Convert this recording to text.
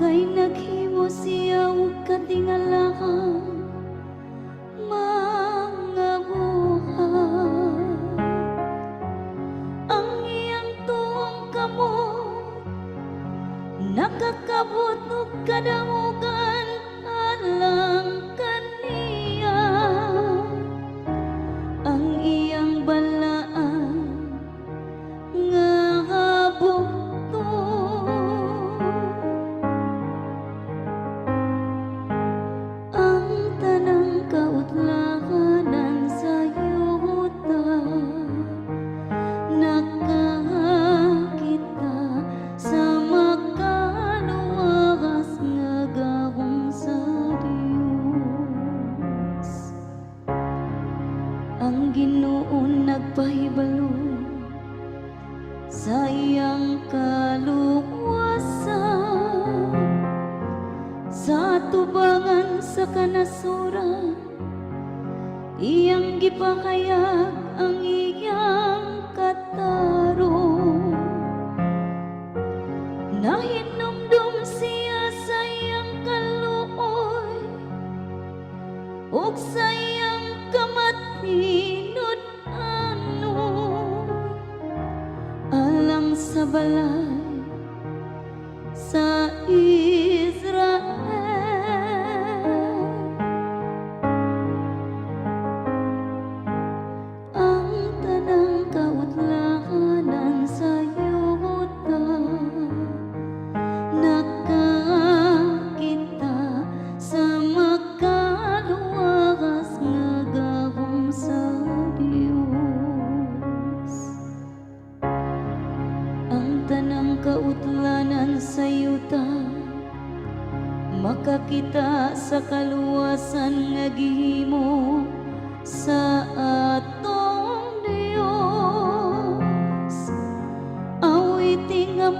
kay naghimo siya og katingalahan mga buhat. Ang iyang tuong kamot nakakabot og kadamugan alang kaniya. Ang iyang balaan nga habukto ang tanang kautlahanan sa yuta nakakita sa makaluwas nga gahong sa Dios. Ang Ginoon nagpahibalo sa iyang kaluwasan, sa tubangan sa kanasuran, iyang gipahayag ang iyang katarong. Nahinumdum siya sa iyang kaluoy ug sa iyang kamatinod-ano alang sa balay sa Israel. Ang tanang kautlahanan sa yuta nakakita sa makaluwas nga gahong sa Dios. Ang tanang kautlanan sa yuta makakita sa kaluwasan nga gihimo sa atong Dios. Awiti nga